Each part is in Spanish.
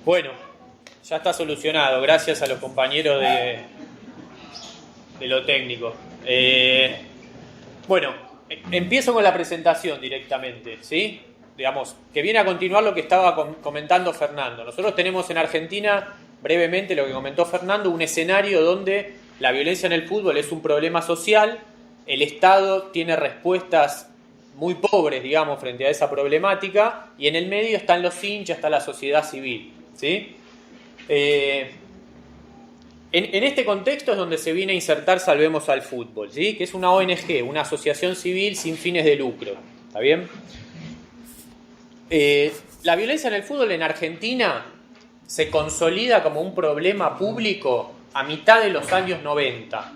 Bueno, ya está solucionado, gracias a los compañeros de lo técnico. Bueno, empiezo con la presentación directamente, ¿sí? Digamos, que viene a continuar lo que estaba comentando Fernando. Nosotros tenemos en Argentina, brevemente lo que comentó Fernando, un escenario donde la violencia en el fútbol es un problema social, el Estado tiene respuestas muy pobres, digamos, frente a esa problemática, y en el medio están los hinchas, está la sociedad civil, ¿sí? En este contexto es donde se viene a insertar Salvemos al Fútbol, ¿sí? Que es una ONG, una asociación civil sin fines de lucro, ¿está bien? La violencia en el fútbol en Argentina se consolida como un problema público a mitad de los años 90.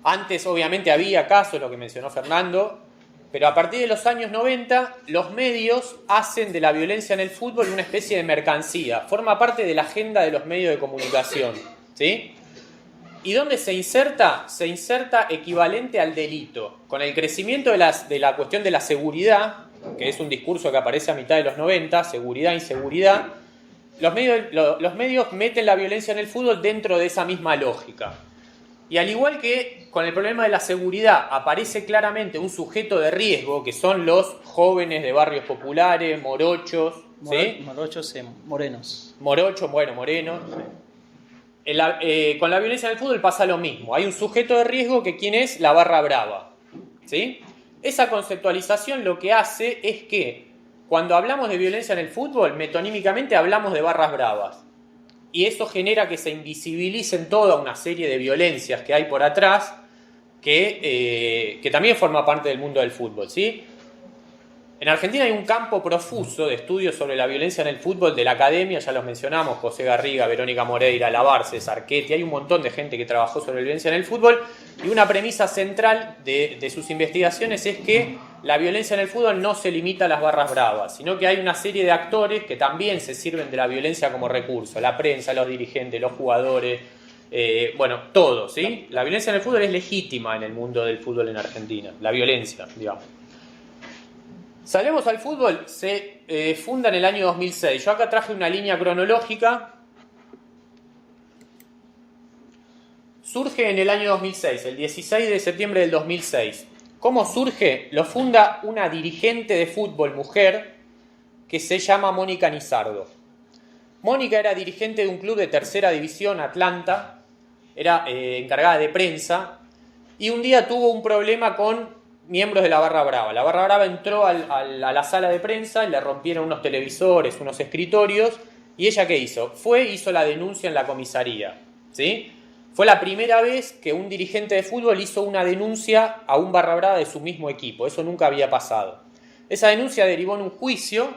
Antes obviamente había casos, lo que mencionó Fernando, pero a partir de los años 90 los medios hacen de la violencia en el fútbol una especie de mercancía, forma parte de la agenda de los medios de comunicación, ¿sí? ¿Y dónde se inserta? Se inserta equivalente al delito. Con el crecimiento de la cuestión de la seguridad, que es un discurso que aparece a mitad de los 90, seguridad, inseguridad, los medios meten la violencia en el fútbol dentro de esa misma lógica. Y al igual que con el problema de la seguridad aparece claramente un sujeto de riesgo, que son los jóvenes de barrios populares, morochos, ¿sí? Morochos, morenos. Morochos, bueno, morenos. Con la violencia en el fútbol pasa lo mismo. Hay un sujeto de riesgo que ¿quién es? La barra brava, ¿sí? Esa conceptualización lo que hace es que cuando hablamos de violencia en el fútbol, metonímicamente hablamos de barras bravas. Y eso genera que se invisibilicen toda una serie de violencias que hay por atrás que también forma parte del mundo del fútbol, ¿sí? En Argentina hay un campo profuso de estudios sobre la violencia en el fútbol de la academia, ya los mencionamos, José Garriga, Verónica Moreira, Labarce, Sarquetti, hay un montón de gente que trabajó sobre la violencia en el fútbol, y una premisa central de sus investigaciones es que la violencia en el fútbol no se limita a las barras bravas, sino que hay una serie de actores que también se sirven de la violencia como recurso, la prensa, los dirigentes, los jugadores, bueno, todo, ¿sí? La violencia en el fútbol es legítima en el mundo del fútbol en Argentina, la violencia, digamos. Salvemos al Fútbol se funda en el año 2006. Yo acá traje una línea cronológica. Surge en el año 2006, el 16 de septiembre del 2006. ¿Cómo surge? Lo funda una dirigente de fútbol mujer que se llama Mónica Nizardo. Mónica era dirigente de un club de tercera división, Atlanta, era encargada de prensa, y un día tuvo un problema con miembros de la Barra Brava. La Barra Brava entró a la sala de prensa y le rompieron unos televisores, unos escritorios, y ella ¿qué hizo? Hizo la denuncia en la comisaría, ¿sí? Fue la primera vez que un dirigente de fútbol hizo una denuncia a un Barra Brava de su mismo equipo. Eso nunca había pasado. Esa denuncia derivó en un juicio,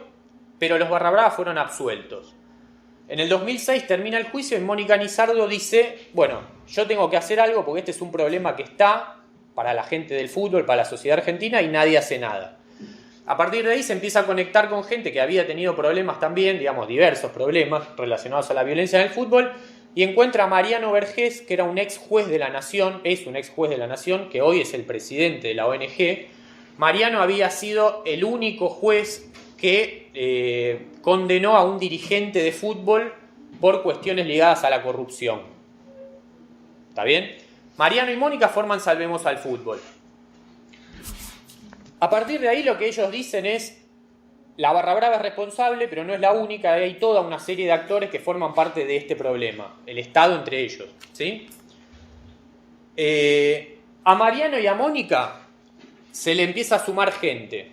pero los Barra Brava fueron absueltos. En el 2006 termina el juicio y Mónica Nizardo dice, bueno, yo tengo que hacer algo porque este es un problema que está para la gente del fútbol, para la sociedad argentina, y nadie hace nada. A partir de ahí se empieza a conectar con gente que había tenido problemas también, digamos, diversos problemas relacionados a la violencia en el fútbol, y encuentra a Mariano Vergés, que era un ex juez de la Nación, es un ex juez de la Nación, que hoy es el presidente de la ONG. Mariano había sido el único juez que condenó a un dirigente de fútbol por cuestiones ligadas a la corrupción. ¿Está bien? Mariano y Mónica forman Salvemos al Fútbol. A partir de ahí lo que ellos dicen es, la Barra Brava es responsable, pero no es la única, hay toda una serie de actores que forman parte de este problema, el Estado entre ellos, ¿sí? A Mariano y a Mónica se le empieza a sumar gente.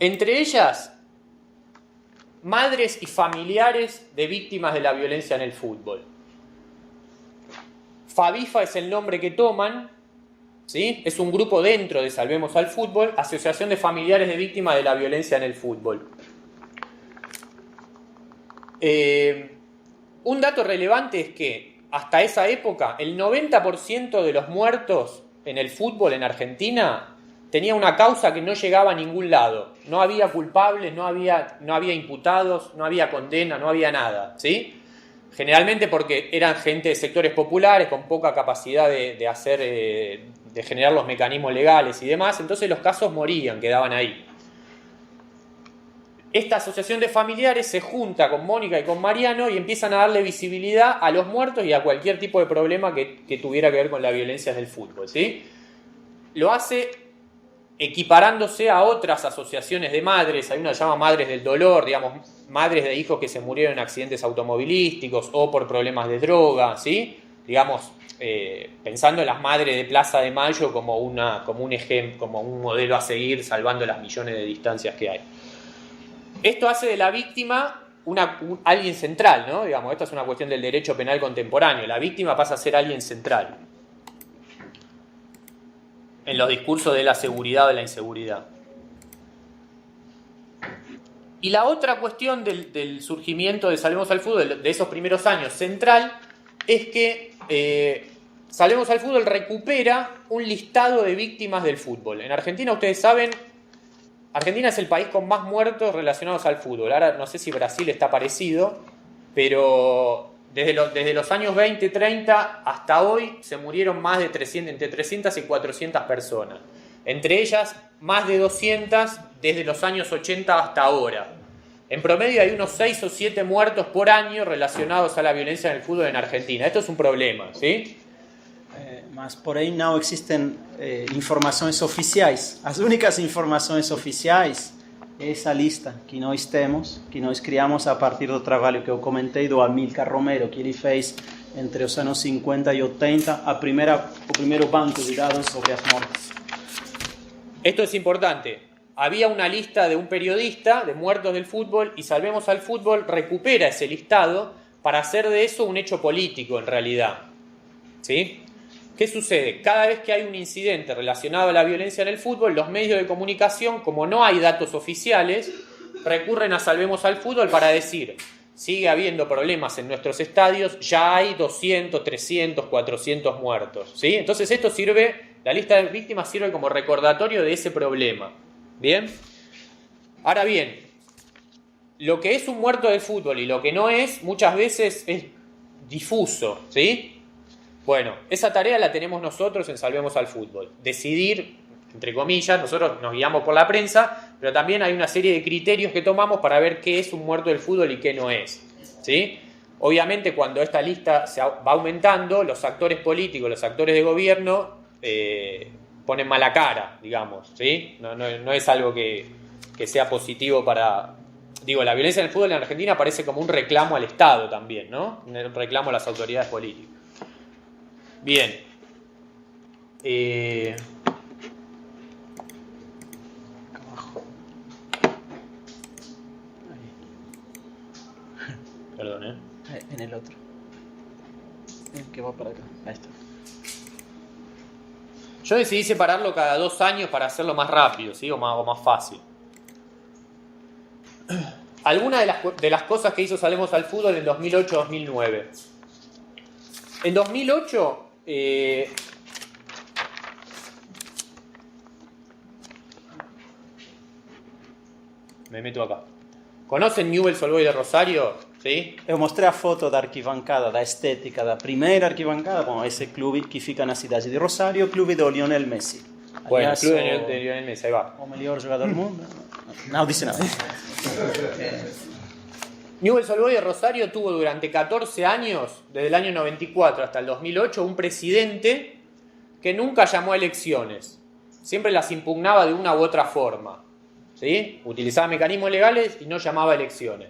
Entre ellas, madres y familiares de víctimas de la violencia en el fútbol. Fabifa es el nombre que toman, ¿sí? Es un grupo dentro de Salvemos al Fútbol, Asociación de Familiares de Víctimas de la Violencia en el Fútbol. Un dato relevante es que hasta esa época el 90% de los muertos en el fútbol en Argentina tenía una causa que no llegaba a ningún lado. No había culpables, no había imputados, no había condena, no había nada, ¿sí? Generalmente porque eran gente de sectores populares con poca capacidad de generar los mecanismos legales y demás, entonces los casos morían, quedaban ahí. Esta asociación de familiares se junta con Mónica y con Mariano y empiezan a darle visibilidad a los muertos y a cualquier tipo de problema que tuviera que ver con la violencia en el fútbol, ¿sí? Lo hace equiparándose a otras asociaciones de madres. Hay una que se llama Madres del Dolor, digamos, madres de hijos que se murieron en accidentes automovilísticos o por problemas de droga, ¿sí? Digamos, pensando en las madres de Plaza de Mayo como un ejemplo, como un modelo a seguir, salvando las millones de distancias que hay. Esto hace de la víctima alguien central, ¿no? Digamos, esto es una cuestión del derecho penal contemporáneo. La víctima pasa a ser alguien central en los discursos de la seguridad o de la inseguridad. Y la otra cuestión del surgimiento de Salvemos al Fútbol, de esos primeros años, central, es que Salvemos al Fútbol recupera un listado de víctimas del fútbol. En Argentina, ustedes saben, Argentina es el país con más muertos relacionados al fútbol. Ahora no sé si Brasil está parecido, pero desde los años 20, 30 hasta hoy se murieron más de entre 300 y 400 personas. Entre ellas, más de 200 desde los años 80 hasta ahora. En promedio hay unos 6 o 7 muertos por año relacionados a la violencia en el fútbol en Argentina. Esto es un problema, ¿sí? Mas porém não existem informações oficiais. As únicas informações oficiais é essa lista que nós temos, que nós criamos a partir do trabalho que eu comentei do Amílcar Romero, que ele fez entre os anos 50 e 80, o primeiro banco de dados sobre as mortes. Esto es importante. Había una lista de un periodista de muertos del fútbol y Salvemos al Fútbol recupera ese listado para hacer de eso un hecho político en realidad, ¿sí? ¿Qué sucede? Cada vez que hay un incidente relacionado a la violencia en el fútbol, los medios de comunicación, como no hay datos oficiales, recurren a Salvemos al Fútbol para decir: sigue habiendo problemas en nuestros estadios, ya hay 200, 300, 400 muertos, ¿sí? Entonces esto sirve, la lista de víctimas sirve como recordatorio de ese problema. ¿Bien? Ahora bien, lo que es un muerto del fútbol y lo que no es, muchas veces es difuso, ¿sí? Bueno, esa tarea la tenemos nosotros en Salvemos al Fútbol. Decidir, entre comillas, nosotros nos guiamos por la prensa, pero también hay una serie de criterios que tomamos para ver qué es un muerto del fútbol y qué no es, ¿sí? Obviamente, cuando esta lista va aumentando, los actores políticos, los actores de gobierno ponen mala cara, digamos, ¿sí? No es algo que sea positivo para... Digo, la violencia en el fútbol en Argentina parece como un reclamo al Estado también, ¿no? Un reclamo a las autoridades políticas. Bien. Perdón, En el otro. El que va para acá. Ahí está. Yo decidí separarlo cada 2 años para hacerlo más rápido, ¿sí? o más fácil. Algunas de las cosas que hizo Salvemos al Fútbol en 2008-2009. En 2008... me meto acá. ¿Conocen Newell's Old Boys de Rosario? ¿Sí? Eu mostrei a foto da arquibancada, da estética da primeira arquibancada, bom, esse clube que fica na cidade de Rosário, o clube do Lionel Messi. Bueno, el club de Lionel Messi, ahí va. O melhor jogador do mundo. Não disse nada. Newell's Old Boys de Rosario tuvo durante 14 años, desde el año 94 hasta el 2008, un presidente que nunca llamó a elecciones. Siempre las impugnaba de una u otra forma, ¿sí? Utilizaba mecanismos legales y no llamaba a elecciones.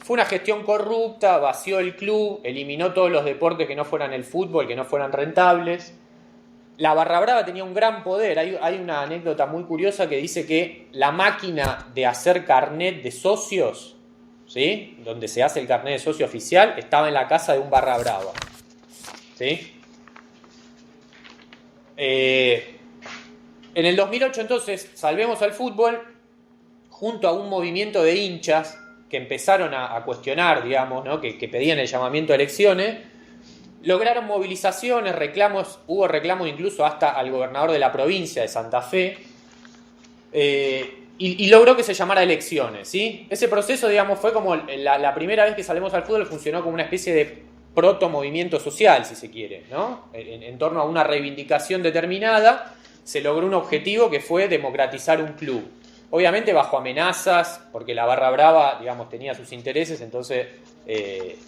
Fue una gestión corrupta, vació el club, eliminó todos los deportes que no fueran el fútbol, que no fueran rentables. La Barra Brava tenía un gran poder. Hay una anécdota muy curiosa que dice que la máquina de hacer carnet de socios, ¿sí? Donde se hace el carnet de socio oficial, estaba en la casa de un Barra Brava, ¿sí? En el 2008 entonces Salvemos al Fútbol, junto a un movimiento de hinchas que empezaron a cuestionar, digamos, ¿no? que pedían el llamamiento a elecciones, lograron movilizaciones, hubo reclamos incluso hasta al gobernador de la provincia de Santa Fe, y logró que se llamara elecciones, ¿sí? Ese proceso, digamos, fue como la primera vez que Salvemos al Fútbol funcionó como una especie de proto-movimiento social, si se quiere, ¿no? En torno a una reivindicación determinada, se logró un objetivo que fue democratizar un club. obviamente bajo amenazas, porque la barra brava, digamos, tenía sus intereses, entonces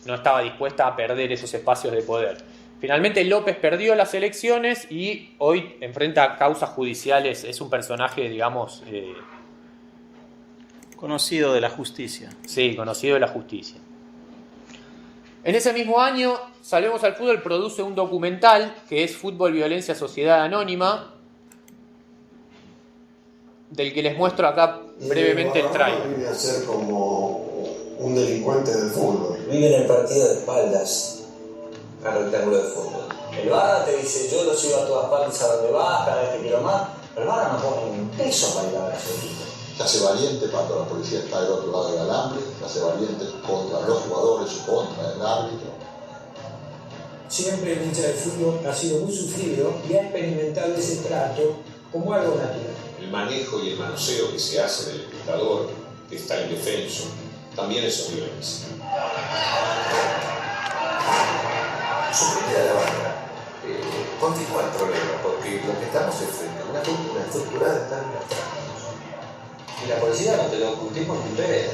no estaba dispuesta a perder esos espacios de poder. Finalmente López perdió las elecciones y hoy enfrenta causas judiciales, es un personaje, digamos... conocido de la justicia. Sí, conocido de la justicia. En ese mismo año, Salvemos al Fútbol produce un documental que es Fútbol, Violencia, Sociedad Anónima, del que les muestro acá brevemente el trailer. Viene a ser como un delincuente del fútbol. Vive en el partido de espaldas al rectángulo de fútbol. El VAR te dice, yo lo sigo a todas partes a donde vas, cada vez que quiero más. Pero el VAR no pone un peso para ir a ver a su equipo. Se hace valiente cuando la policía está del otro lado del alambre, se hace valiente contra los jugadores o contra el árbitro. Siempre el hincha del fútbol ha sido muy sufrido y ha experimentado ese trato como algo natural. El manejo y el manoseo que se hace del espectador, que está indefenso, también es violencia. Suprimir a la barra continúa el problema, porque lo que estamos es frente a una cultura estructurada de estar castrados. Y la policía no te lo ocultimos ni pedo.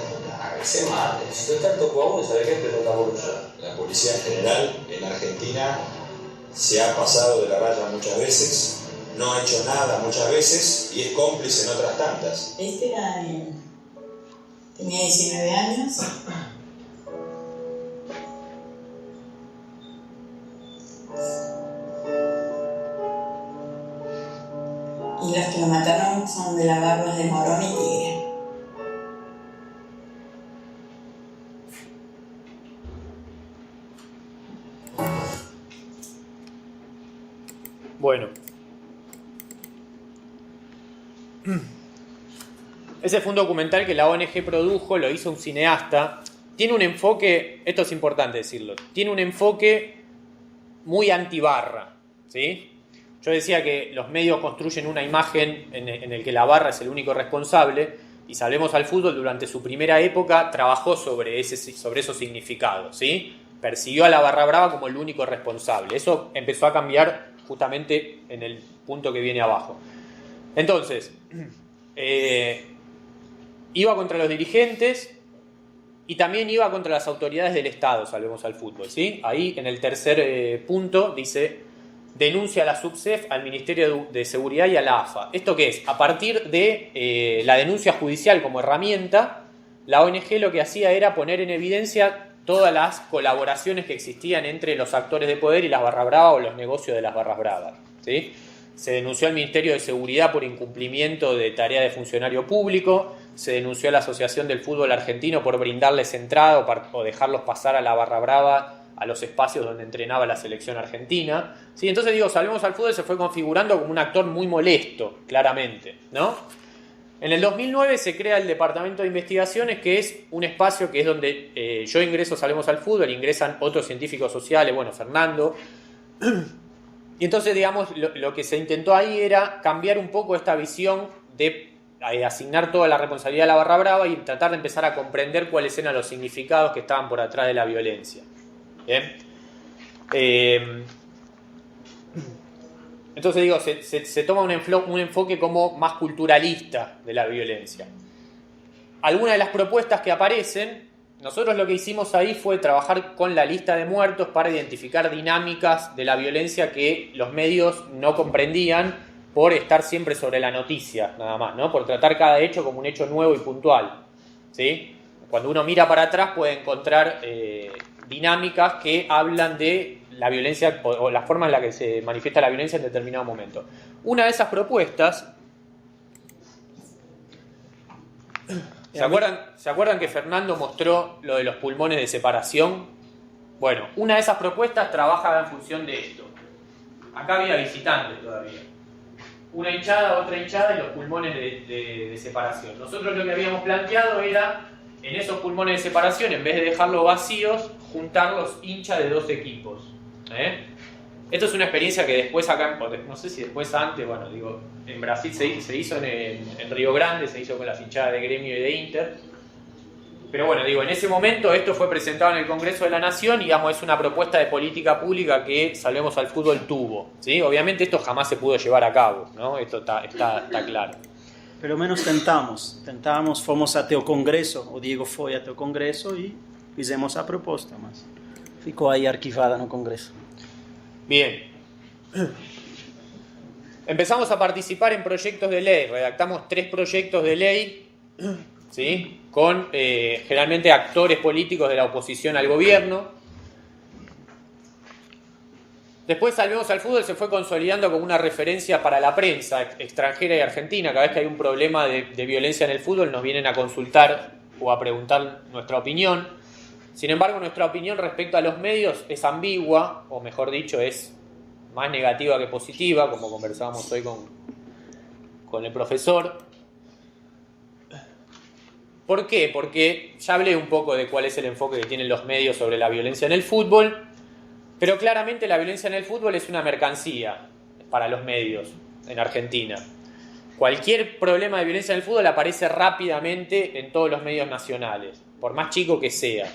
Se mate. Si tú tanto juego a uno, ¿sabes qué? Te toca a vos ya. La policía en general en Argentina se ha pasado de la raya muchas veces, no ha hecho nada muchas veces y es cómplice en otras tantas. Tenía 19 años. Y los que lo mataron son de la barra de Morón y Tigre. Bueno. Ese fue un documental que la ONG produjo, lo hizo un cineasta. Tiene un enfoque, esto es importante decirlo, tiene un enfoque muy antibarra, ¿sí? Yo decía que los medios construyen una imagen en el que la barra es el único responsable, y Salvemos al Fútbol durante su primera época trabajó sobre esos significados, ¿sí? Persiguió a la barra brava como el único responsable. Eso empezó a cambiar justamente en el punto que viene abajo. Entonces, iba contra los dirigentes y también iba contra las autoridades del Estado, Salvemos al Fútbol, ¿sí? Ahí en el tercer punto dice: denuncia a la SUBSEF, al Ministerio de Seguridad y a la AFA. ¿Esto qué es? A partir de la denuncia judicial como herramienta, la ONG lo que hacía era poner en evidencia todas las colaboraciones que existían entre los actores de poder y las barras bravas o los negocios de las barras bravas, ¿sí? Se denunció al Ministerio de Seguridad por incumplimiento de tarea de funcionario público, se denunció a la Asociación del Fútbol Argentino por brindarles entrada o dejarlos pasar a la barra brava a los espacios donde entrenaba la selección argentina, ¿sí? Entonces digo, Salvemos al Fútbol se fue configurando como un actor muy molesto, claramente, ¿no? En el 2009 se crea el Departamento de Investigaciones, que es un espacio que es donde yo ingreso, Salvemos al Fútbol, ingresan otros científicos sociales, bueno, Fernando. Y entonces, digamos, lo que se intentó ahí era cambiar un poco esta visión de asignar toda la responsabilidad a la barra brava y tratar de empezar a comprender cuáles eran los significados que estaban por atrás de la violencia. ¿Bien? Entonces digo, se toma un enfoque como más culturalista de la violencia. Algunas de las propuestas que aparecen, nosotros lo que hicimos ahí fue trabajar con la lista de muertos para identificar dinámicas de la violencia que los medios no comprendían por estar siempre sobre la noticia, nada más, ¿no? Por tratar cada hecho como un hecho nuevo y puntual, ¿sí? Cuando uno mira para atrás puede encontrar dinámicas que hablan de la violencia o la forma en la que se manifiesta la violencia en determinado momento. Una de esas propuestas, ¿se acuerdan que Fernando mostró lo de los pulmones de separación? Bueno, una de esas propuestas trabajaba en función de esto. Acá había visitantes todavía. Una hinchada, otra hinchada y los pulmones de separación. Nosotros lo que habíamos planteado era, en esos pulmones de separación, en vez de dejarlos vacíos, juntar los hinchas de dos equipos. Esto es una experiencia que después acá, no sé si después antes, bueno, digo, en Brasil se hizo en Río Grande, se hizo con las hinchadas de Gremio y de Inter. Pero bueno, digo, en ese momento esto fue presentado en el Congreso de la Nación y, digamos, es una propuesta de política pública que Salvemos al Fútbol tuvo, ¿sí? Obviamente esto jamás se pudo llevar a cabo, ¿no? Esto está claro. pelo menos tentamos, fomos até o Congresso, o Diego foi até o Congresso e fizemos a proposta, mas ficou aí arquivada no Congresso. Bien. Empezamos a participar en proyectos de ley, redactamos 3 proyectos de ley, ¿sí? Con generalmente actores políticos de la oposición al gobierno. Después Salvemos al Fútbol se fue consolidando como una referencia para la prensa extranjera y argentina. Cada vez que hay un problema de violencia en el fútbol nos vienen a consultar o a preguntar nuestra opinión. Sin embargo, nuestra opinión respecto a los medios es ambigua, o mejor dicho, es más negativa que positiva, como conversábamos hoy con el profesor. ¿Por qué? Porque ya hablé un poco de cuál es el enfoque que tienen los medios sobre la violencia en el fútbol, pero claramente la violencia en el fútbol es una mercancía para los medios en Argentina. Cualquier problema de violencia en el fútbol aparece rápidamente en todos los medios nacionales, por más chico que sea.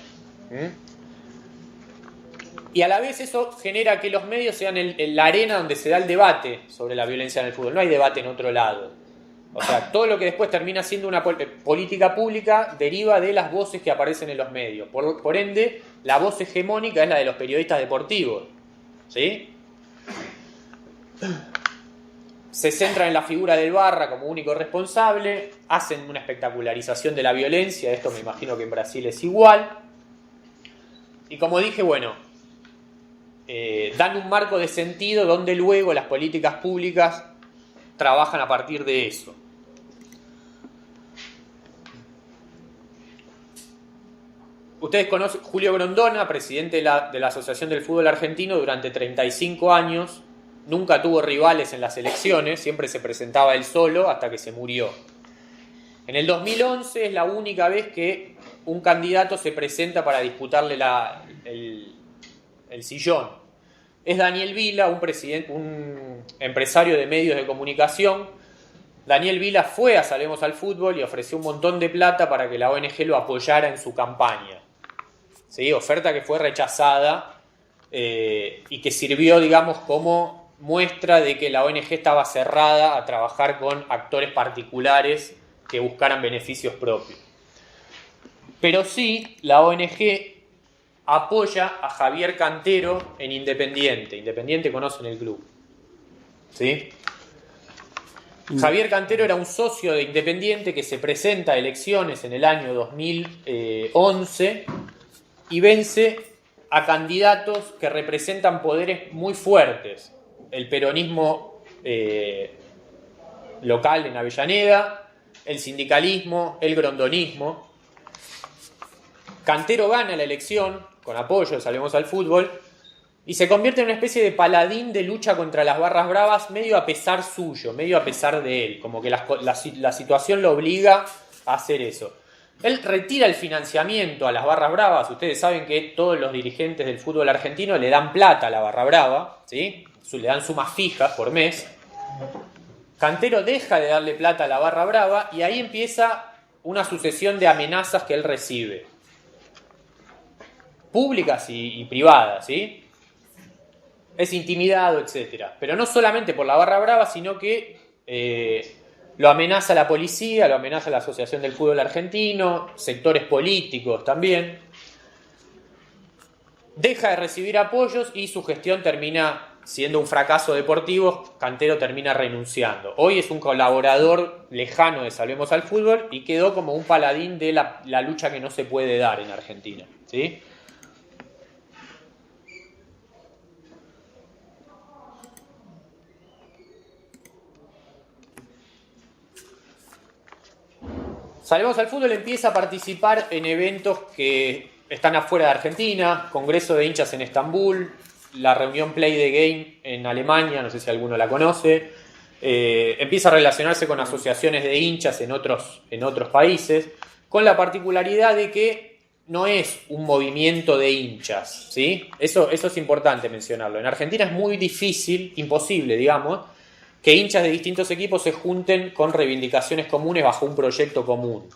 Y a la vez eso genera que los medios sean la arena donde se da el debate sobre la violencia en el fútbol. No hay debate en otro lado. O sea, todo lo que después termina siendo una política pública deriva de las voces que aparecen en los medios. Por ende, la voz hegemónica es la de los periodistas deportivos. ¿Sí? Se centran en la figura del Barra como único responsable, hacen una espectacularización de la violencia, esto me imagino que en Brasil es igual. Y como dije, bueno, dan un marco de sentido donde luego las políticas públicas trabajan a partir de eso. Ustedes conocen Julio Grondona, presidente de la Asociación del Fútbol Argentino durante 35 años, nunca tuvo rivales en las elecciones, siempre se presentaba él solo hasta que se murió. En el 2011 es la única vez que un candidato se presenta para disputarle el sillón. Es Daniel Vila, un empresario de medios de comunicación. Daniel Vila fue a Salvemos al Fútbol y ofreció un montón de plata para que la ONG lo apoyara en su campaña. ¿Sí? Oferta que fue rechazada y que sirvió, digamos, como muestra de que la ONG estaba cerrada a trabajar con actores particulares que buscaran beneficios propios. Pero sí, la ONG apoya a Javier Cantero en Independiente. Independiente conocen el club. ¿Sí? Javier Cantero era un socio de Independiente que se presenta a elecciones en el año 2011 y vence a candidatos que representan poderes muy fuertes. El peronismo local en Avellaneda, el sindicalismo, el grondonismo. Cantero gana la elección con apoyo de Salvemos al Fútbol y se convierte en una especie de paladín de lucha contra las barras bravas, medio a pesar suyo, medio a pesar de él, como que la situación lo obliga a hacer eso. Él retira el financiamiento a las barras bravas. Ustedes saben que todos los dirigentes del fútbol argentino le dan plata a la barra brava, ¿sí? Le dan sumas fijas por mes. Cantero deja de darle plata a la barra brava y ahí empieza una sucesión de amenazas que él recibe, públicas y privadas, ¿sí? Es intimidado, etc. Pero no solamente por la barra brava, sino que lo amenaza la policía, lo amenaza la Asociación del Fútbol Argentino, sectores políticos también. Deja de recibir apoyos y su gestión termina siendo un fracaso deportivo. Cantero termina renunciando. Hoy es un colaborador lejano de Salvemos al Fútbol y quedó como un paladín de la lucha que no se puede dar en Argentina, ¿sí? Salvemos al Fútbol empieza a participar en eventos que están afuera de Argentina, Congreso de Hinchas en Estambul, la reunión Play the Game en Alemania, no sé si alguno la conoce. Empieza a relacionarse con asociaciones de hinchas en otros países, con la particularidad de que no es un movimiento de hinchas, ¿sí? Eso es importante mencionarlo. En Argentina es muy difícil, imposible, digamos, que hinchas de distintos equipos se junten con reivindicaciones comunes bajo un proyecto común.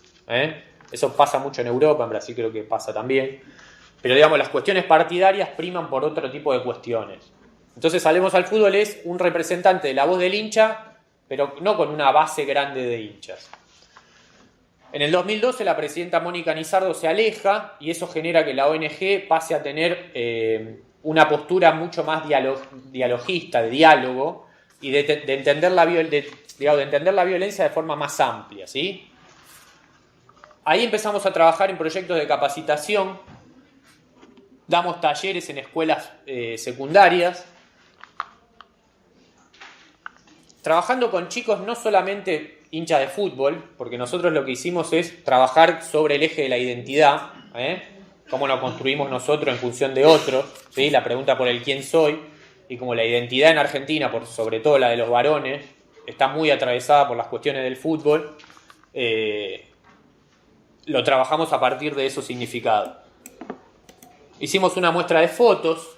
Eso pasa mucho en Europa, en Brasil creo que pasa también. Pero digamos, las cuestiones partidarias priman por otro tipo de cuestiones. Entonces Salvemos al Fútbol es un representante de la voz del hincha pero no con una base grande de hinchas. En el 2012 la presidenta Mónica Nizardo se aleja y eso genera que la ONG pase a tener una postura mucho más dialogista, de diálogo, y de entender la violencia de forma más amplia, ¿sí? Ahí empezamos a trabajar en proyectos de capacitación, damos talleres en escuelas secundarias, trabajando con chicos no solamente hinchas de fútbol, porque nosotros lo que hicimos es trabajar sobre el eje de la identidad, cómo nos construimos nosotros en función de otros, ¿sí? La pregunta por el quién soy, y como la identidad en Argentina, sobre todo la de los varones, está muy atravesada por las cuestiones del fútbol, lo trabajamos a partir de esos significados. Hicimos una muestra de fotos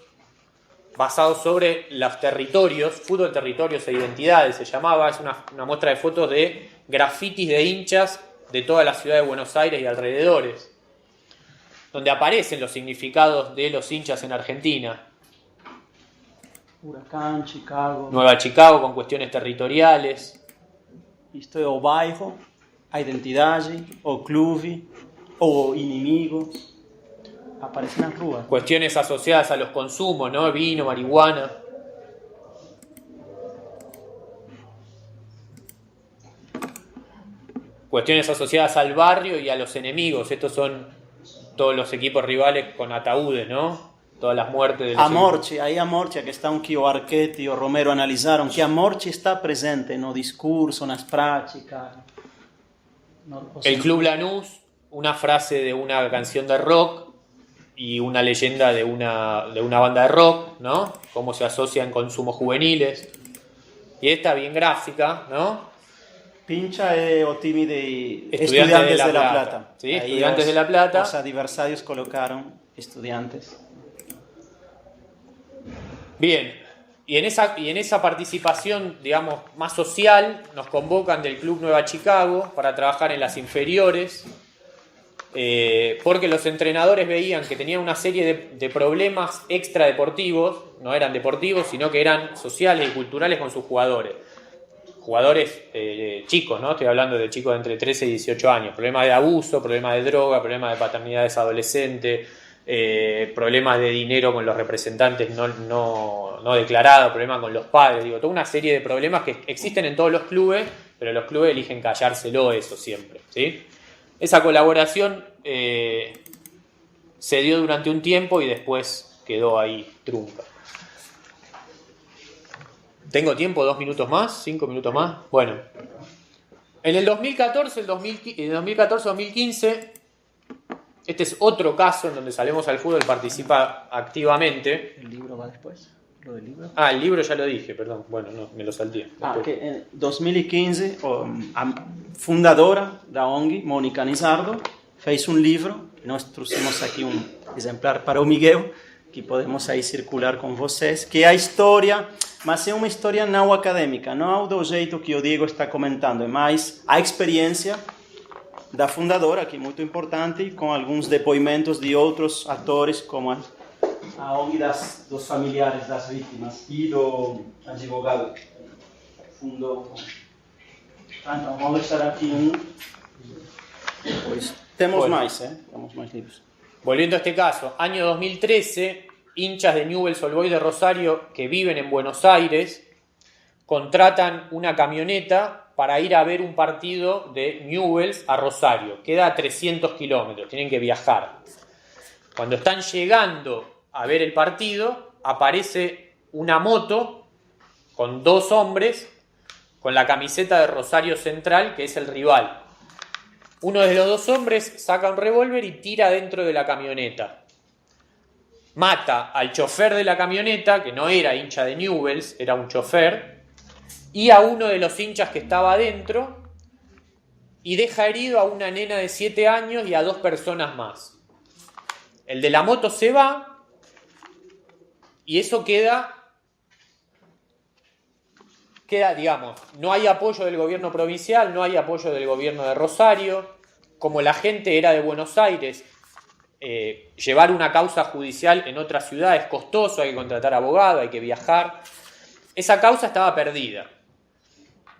basados sobre los territorios, fútbol, territorios e identidades se llamaba. Es una muestra de fotos de grafitis de hinchas de toda la ciudad de Buenos Aires y alrededores, donde aparecen los significados de los hinchas en Argentina. Huracán, Chicago. Nueva Chicago con cuestiones territoriales. Isto é o bairro, a identidade, o clube, o inimigo. Aparece nas ruas. Cuestiones asociadas a los consumos, ¿no? Vino, marihuana. Cuestiones asociadas al barrio y a los enemigos. Estos son todos los equipos rivales con ataúdes, ¿no? Todas las muertes de los a morte, aí a morte, a questão que o Arquette e o Romero analisaram, que a morte está presente no discurso, nas práticas. El Club Lanús, una frase de una canción de rock y una leyenda de una banda de rock, ¿no? Cómo se asocian consumos juveniles. Y esta bien gráfica, ¿no? Pincha é o time de Estudiantes de La Plata. ¿Sí? Estudiantes de La Plata. Os adversarios colocaron estudiantes. Bien, y en esa participación, digamos, más social, nos convocan del Club Nueva Chicago para trabajar en las inferiores, porque los entrenadores veían que tenían una serie de problemas extradeportivos, no eran deportivos, sino que eran sociales y culturales con sus jugadores. Jugadores chicos, ¿no? Estoy hablando de chicos de entre 13 y 18 años. Problemas de abuso, problemas de droga, problemas de paternidades adolescentes, problemas de dinero con los representantes no declarados, problemas con los padres, digo, toda una serie de problemas que existen en todos los clubes, pero los clubes eligen callárselo eso siempre, ¿sí? Esa colaboración se dio durante un tiempo y después quedó ahí trunca. ¿Tengo tiempo? ¿2 minutos más? ¿5 minutos más? Bueno, en el 2014-2015, este es otro caso en donde Salvemos al Fútbol participa activamente. ¿El libro va después? ¿Lo del libro? Ah, el libro ya lo dije, perdón. Bueno, no, me lo salté. Que en 2015, a fundadora da ONG, Mónica Nizardo, fez um livro, que nós trouxemos aqui um exemplar para o Miguel, que podemos aí circular com vocês, que é a história, mas é uma história não acadêmica, não do jeito que o Diego está comentando, é mais a experiência da fundadora, que é muito importante, com alguns depoimentos de outros atores, como a ONG dos familiares das vítimas e do advogado que fundou. Então, vamos deixar aqui Pois temos mais, temos mais livros. Volviendo a este caso, año 2013, hinchas de Newell's Old Boys de Rosario que viven en Buenos Aires contratan una camioneta para ir a ver un partido de Newell's a Rosario. Queda a 300 kilómetros, tienen que viajar. Cuando están llegando a ver el partido, aparece una moto con 2 hombres con la camiseta de Rosario Central, que es el rival. Uno de los 2 hombres saca un revólver y tira dentro de la camioneta. Mata al chofer de la camioneta, que no era hincha de Newell's, era un chofer, y a uno de los hinchas que estaba adentro, y deja herido a una nena de 7 años y a 2 personas más. El de la moto se va, y eso queda, digamos, no hay apoyo del gobierno provincial, no hay apoyo del gobierno de Rosario. Como la gente era de Buenos Aires, llevar una causa judicial en otra ciudad es costoso, hay que contratar abogado, hay que viajar. Esa causa estaba perdida.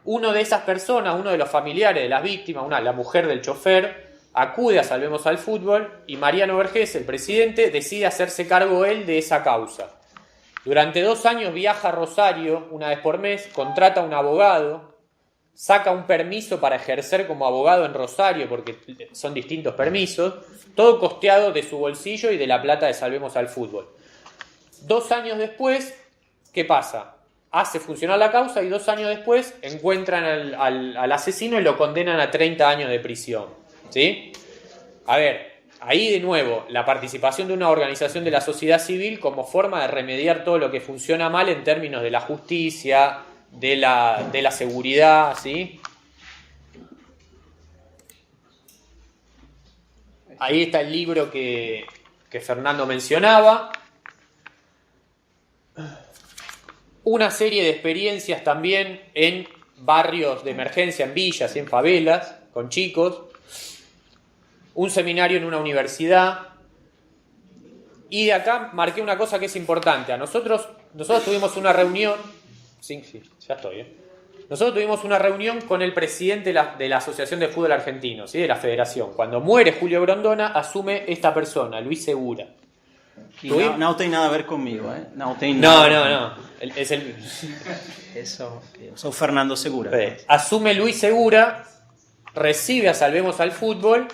uno de esas personas, uno de los familiares de las víctimas, la mujer del chofer, acude a Salvemos al Fútbol y Mariano Vergés, el presidente, decide hacerse cargo él de esa causa. Durante 2 años viaja a Rosario una vez por mes, contrata a un abogado, saca un permiso para ejercer como abogado en Rosario, porque son distintos permisos, todo costeado de su bolsillo y de la plata de Salvemos al Fútbol. 2 años después, ¿qué pasa? Hace funcionar la causa y 2 años después encuentran al asesino y lo condenan a 30 años de prisión. ¿Sí? A ver, ahí de nuevo, la participación de una organización de la sociedad civil como forma de remediar todo lo que funciona mal en términos de la justicia, de la seguridad, ¿sí? Ahí está el libro que Fernando mencionaba. Una serie de experiencias también en barrios de emergencia, en villas y en favelas, con chicos. Un seminario en una universidad. Y de acá marqué una cosa que es importante. Nosotros tuvimos una reunión. Sí, ya estoy. Nosotros tuvimos una reunión con el presidente de la Asociación de Fútbol Argentino, ¿sí? De la Federación. Cuando muere Julio Grondona, asume esta persona, Luis Segura. No tiene nada a ver conmigo, ¿eh? No. Es el... Eso, soy Fernando Segura. Asume Luis Segura, recibe a Salvemos al Fútbol,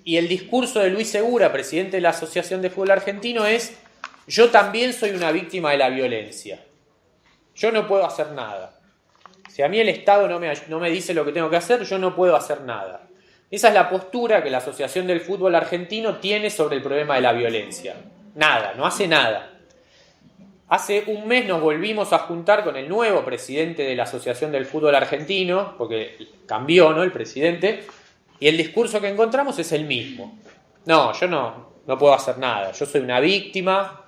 y el discurso de Luis Segura, presidente de la Asociación de Fútbol Argentino, es: yo también soy una víctima de la violencia. Yo no puedo hacer nada. Si a mí el Estado no me dice lo que tengo que hacer, yo no puedo hacer nada. Esa es la postura que la Asociación del Fútbol Argentino tiene sobre el problema de la violencia. Nada, no hace nada. Hace un mes nos volvimos a juntar con el nuevo presidente de la Asociación del Fútbol Argentino, porque cambió, ¿no?, el presidente, y el discurso que encontramos es el mismo. No, yo no puedo hacer nada, yo soy una víctima.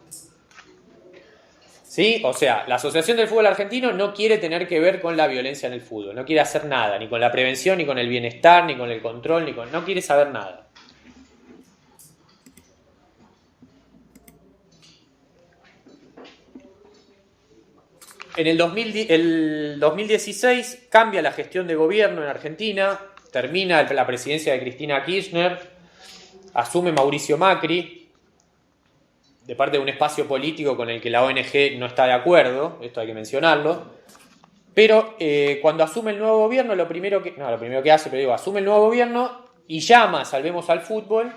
¿Sí? O sea, la Asociación del Fútbol Argentino no quiere tener que ver con la violencia en el fútbol, no quiere hacer nada, ni con la prevención, ni con el bienestar, ni con el control, no quiere saber nada. En el 2016 cambia la gestión de gobierno en Argentina, termina la presidencia de Cristina Kirchner, asume Mauricio Macri, de parte de un espacio político con el que la ONG no está de acuerdo, esto hay que mencionarlo, pero cuando asume el nuevo gobierno, asume el nuevo gobierno y llama a Salvemos al Fútbol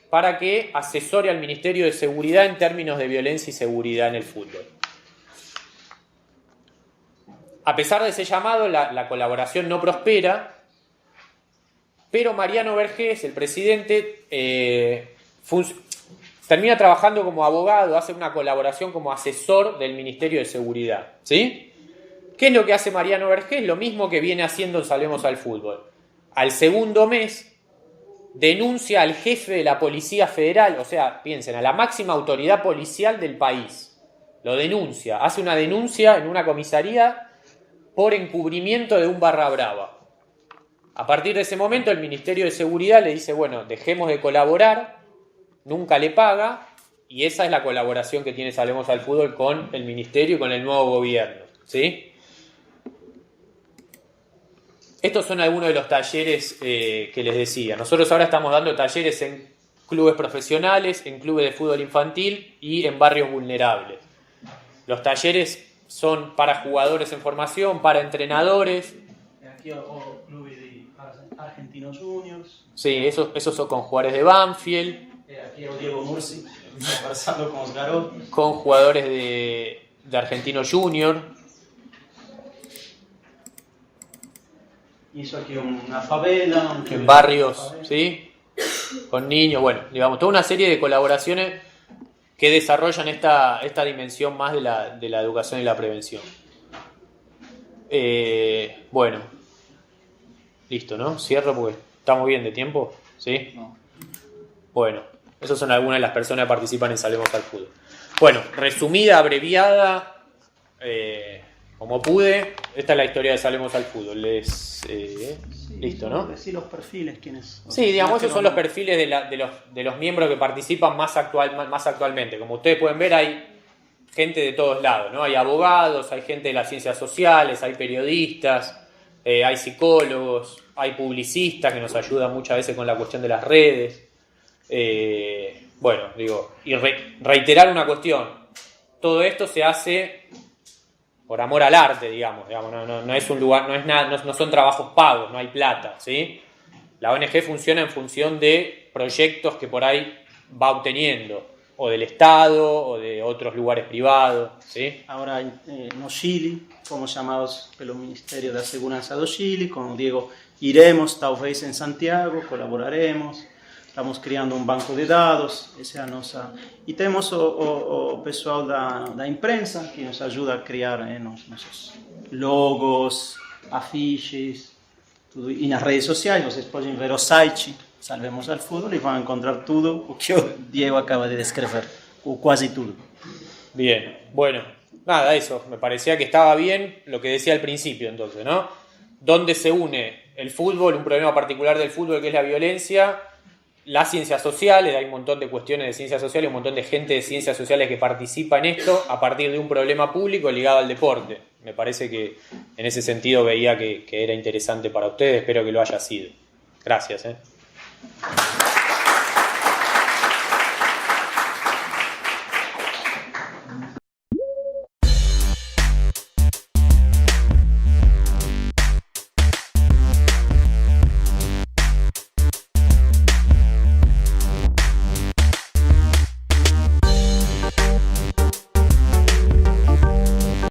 para que asesore al Ministerio de Seguridad en términos de violencia y seguridad en el fútbol. A pesar de ese llamado, la colaboración no prospera, pero Mariano Vergés, el presidente, termina trabajando como abogado, hace una colaboración como asesor del Ministerio de Seguridad. ¿Sí? ¿Qué es lo que hace Mariano Vergés? Lo mismo que viene haciendo en Salvemos al Fútbol. Al segundo mes denuncia al jefe de la Policía Federal, o sea, piensen, a la máxima autoridad policial del país. Lo denuncia, hace una denuncia en una comisaría por encubrimiento de un barra brava. A partir de ese momento el Ministerio de Seguridad le dice, bueno, dejemos de colaborar, nunca le paga, y esa es la colaboración que tiene Salvemos al Fútbol con el Ministerio y con el nuevo gobierno. ¿Sí? Estos son algunos de los talleres que les decía. Nosotros ahora estamos dando talleres en clubes profesionales, en clubes de fútbol infantil y en barrios vulnerables. Los talleres son para jugadores en formación, para entrenadores. Aquí o clubes de Argentinos Juniors. Sí, esos son con jugadores de Banfield. Aquí o Diego Murci, conversando con los garotos. Con jugadores de Argentinos Juniors. Hizo aquí una favela. En barrios, ¿sí? Con niños, bueno, digamos, toda una serie de colaboraciones que desarrollan esta dimensión más de la educación y la prevención. Bueno, listo, ¿no? Cierro porque estamos bien de tiempo, ¿sí? No. Bueno, esas son algunas de las personas que participan en Salvemos al Fútbol. Bueno, resumida, abreviada, como pude, esta es la historia de Salvemos al Fútbol. Listo, ¿no? Decir los perfiles, ¿quiénes? Sí, digamos, esos son los perfiles de los miembros que participan más actualmente. Como ustedes pueden ver, hay gente de todos lados, ¿no? Hay abogados, hay gente de las ciencias sociales, hay periodistas, hay psicólogos, hay publicistas que nos ayudan muchas veces con la cuestión de las redes. Bueno, digo, y reiterar una cuestión, todo esto se hace por amor al arte, digamos, no es un lugar, no es nada, no son trabajos pagos, no hay plata, ¿sí? La ONG funciona en función de proyectos que por ahí va obteniendo, o del Estado, o de otros lugares privados, ¿sí? Agora, no Chile, fomos chamados pelo Ministério da Segurança do Chile, com o Diego iremos, talvez, em Santiago, colaboraremos, estamos criando um banco de dados, essa é a nossa... E temos o pessoal da imprensa, que nos ajuda a criar nossos logos, afiches, tudo. E nas redes sociais, vocês podem ver o site, Salvemos al Fútbol, y van a encontrar todo lo que Diego acaba de describir, o casi todo. Bien, bueno, nada, eso, me parecía que estaba bien lo que decía al principio entonces, ¿no? ¿Dónde se une el fútbol, un problema particular del fútbol que es la violencia, las ciencias sociales? Hay un montón de cuestiones de ciencias sociales, un montón de gente de ciencias sociales que participa en esto a partir de un problema público ligado al deporte. Me parece que en ese sentido veía que era interesante para ustedes, espero que lo haya sido. Gracias.